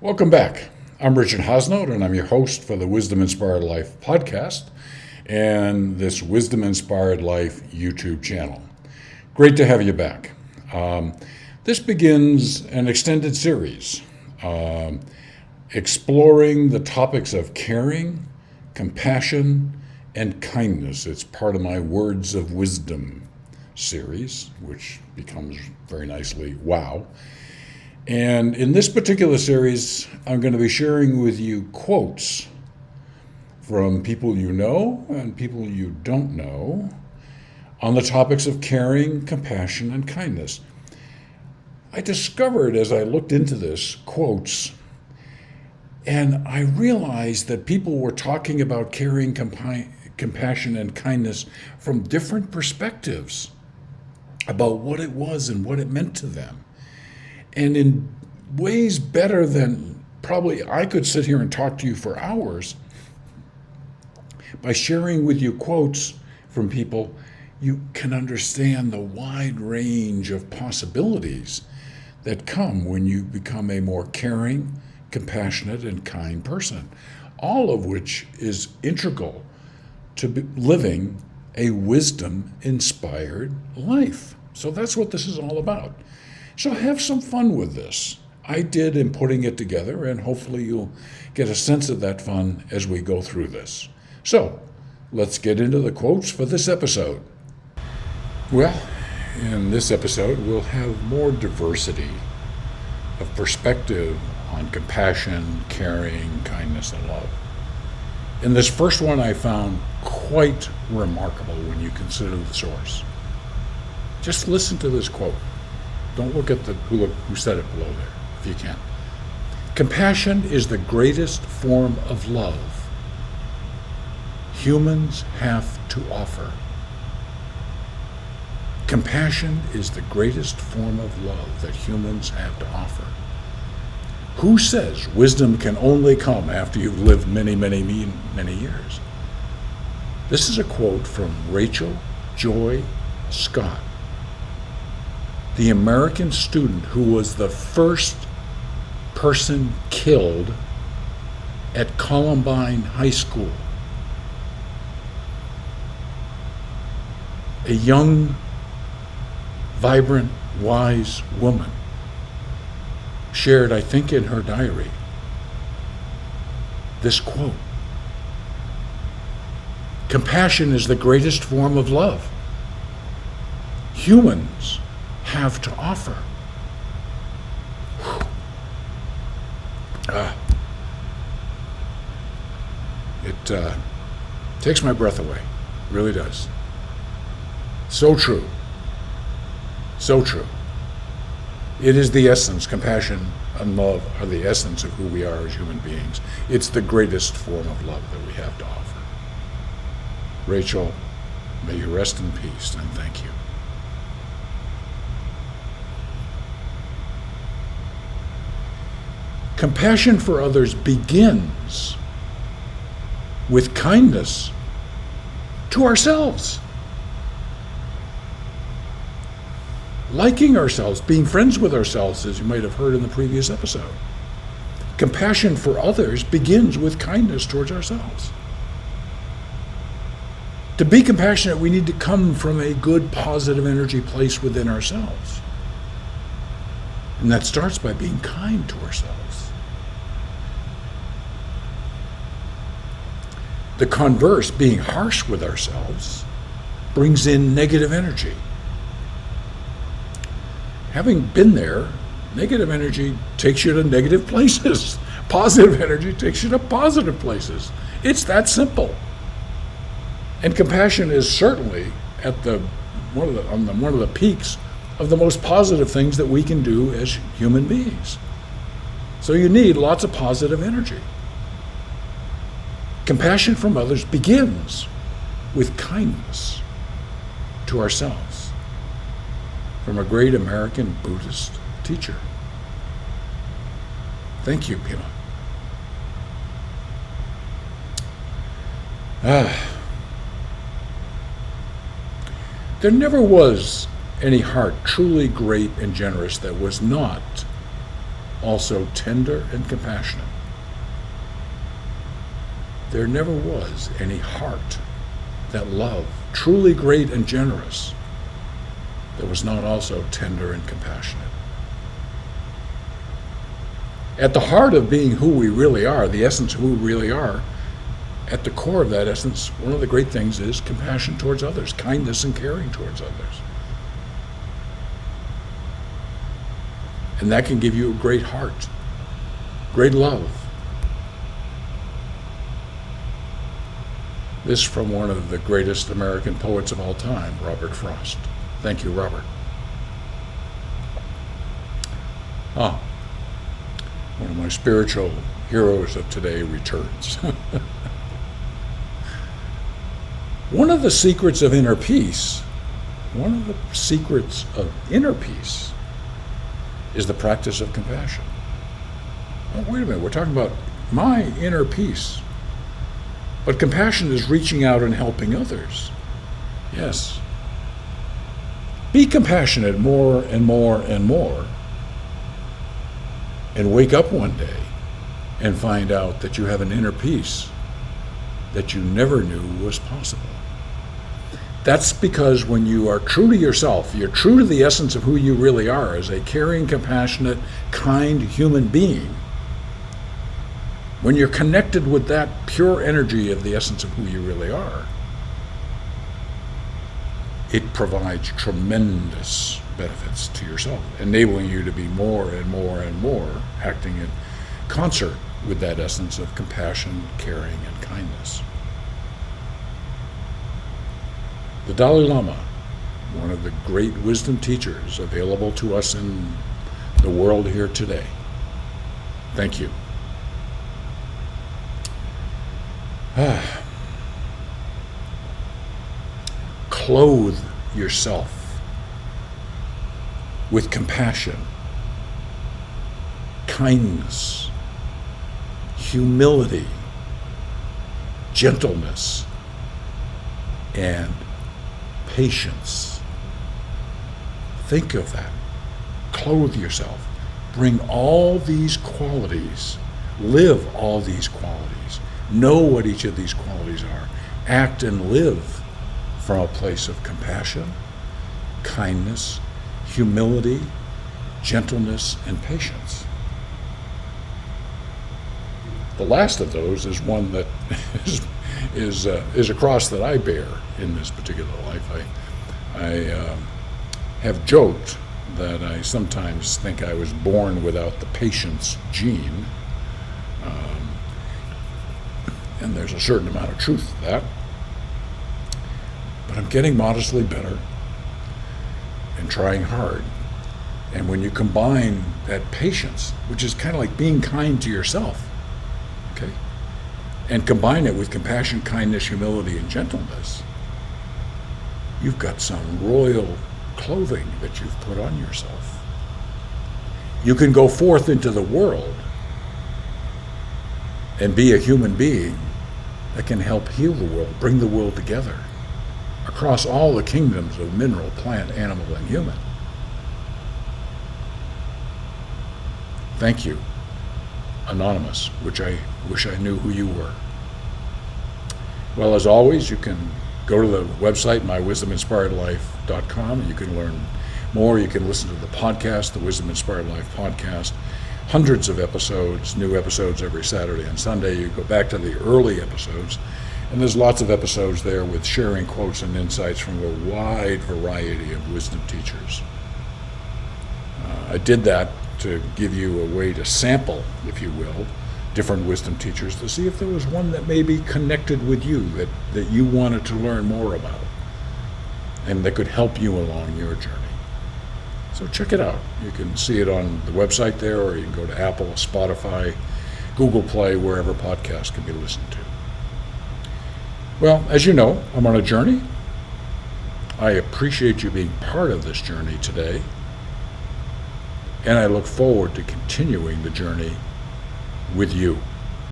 Welcome back. I'm Richard Hosnote, and I'm your host for the Wisdom Inspired Life podcast and this Wisdom Inspired Life YouTube channel. Great to have you back. This begins an extended series exploring the topics of caring, compassion, and kindness. It's part of my Words of Wisdom series, which becomes very nicely WOW. And in this particular series, I'm going to be sharing with you quotes from people you know and people you don't know on the topics of caring, compassion, and kindness. I discovered as I looked into this quotes, and I realized that people were talking about caring, compassion, and kindness from different perspectives about what it was and what it meant to them. And in ways better than probably I could sit here and talk to you for hours, by sharing with you quotes from people, you can understand the wide range of possibilities that come when you become a more caring, compassionate, and kind person, all of which is integral to living a wisdom-inspired life. So that's what this is all about. So have some fun with this. I did in putting it together, and hopefully you'll get a sense of that fun as we go through this. So let's get into the quotes for this episode. Well, in this episode, we'll have more diversity of perspective on compassion, caring, kindness, and love. In this first one, I found quite remarkable when you consider the source. Just listen to this quote. Don't look at who said it below there, if you can. Compassion is the greatest form of love humans have to offer. Compassion is the greatest form of love that humans have to offer. Who says wisdom can only come after you've lived many, many, many years? This is a quote from Rachel Joy Scott, the American student who was the first person killed at Columbine High School. A young, vibrant, wise woman shared, I think in her diary, this quote: "Compassion is the greatest form of love humans have to offer." It takes my breath away. It really does. So true. So true. It is the essence. Compassion and love are the essence of who we are as human beings. It's the greatest form of love that we have to offer. Rachel, may you rest in peace, and thank you. Compassion for others begins with kindness to ourselves. Liking ourselves, being friends with ourselves, as you might have heard in the previous episode. Compassion for others begins with kindness towards ourselves. To be compassionate, we need to come from a good, positive energy place within ourselves. And that starts by being kind to ourselves. The converse, being harsh with ourselves, brings in negative energy. Having been there, negative energy takes you to negative places. Positive energy takes you to positive places. It's that simple. And compassion is certainly at one of the peaks of the most positive things that we can do as human beings. So you need lots of positive energy. Compassion from others begins with kindness to ourselves, from a great American Buddhist teacher. Thank you, Pima. There never was any heart truly great and generous that was not also tender and compassionate. There never was any heart that loved, truly great and generous, that was not also tender and compassionate. At the heart of being who we really are, the essence of who we really are, at the core of that essence, one of the great things is compassion towards others, kindness and caring towards others. And that can give you a great heart, great love. This from one of the greatest American poets of all time, Robert Frost. Thank you, Robert. One of my spiritual heroes of today returns. One of the secrets of inner peace is the practice of compassion. Oh, wait a minute, we're talking about my inner peace. But compassion is reaching out and helping others. Yes. Be compassionate more and more and more. And wake up one day and find out that you have an inner peace that you never knew was possible. That's because when you are true to yourself, you're true to the essence of who you really are as a caring, compassionate, kind human being. When you're connected with that pure energy of the essence of who you really are, it provides tremendous benefits to yourself, enabling you to be more and more and more acting in concert with that essence of compassion, caring, and kindness. The Dalai Lama, one of the great wisdom teachers available to us in the world here today. Thank you. Clothe yourself with compassion, kindness, humility, gentleness, and patience. Think of that. Clothe yourself. Bring all these qualities. Live all these qualities. Know what each of these qualities are. Act and live from a place of compassion, kindness, humility, gentleness, and patience. The last of those is one that is a cross that I bear in this particular life. I have joked that I sometimes think I was born without the patience gene, and there's a certain amount of truth to that. But I'm getting modestly better and trying hard. And when you combine that patience, which is kind of like being kind to yourself, okay, and combine it with compassion, kindness, humility, and gentleness, you've got some royal clothing that you've put on yourself. You can go forth into the world and be a human being that can help heal the world, bring the world together across all the kingdoms of mineral, plant, animal, and human. Thank you, Anonymous, which I wish I knew who you were. Well, as always, you can go to the website, mywisdominspiredlife.com, and you can learn more. You can listen to the podcast, the Wisdom Inspired Life podcast. Hundreds of episodes, new episodes every Saturday and Sunday. You go back to the early episodes, and there's lots of episodes there with sharing quotes and insights from a wide variety of wisdom teachers. I did that to give you a way to sample, if you will, different wisdom teachers to see if there was one that may be connected with you, that you wanted to learn more about, and that could help you along your journey. So check it out. You can see it on the website there, or you can go to Apple, Spotify, Google Play, wherever podcasts can be listened to. Well, as you know, I'm on a journey. I appreciate you being part of this journey today, and I look forward to continuing the journey with you.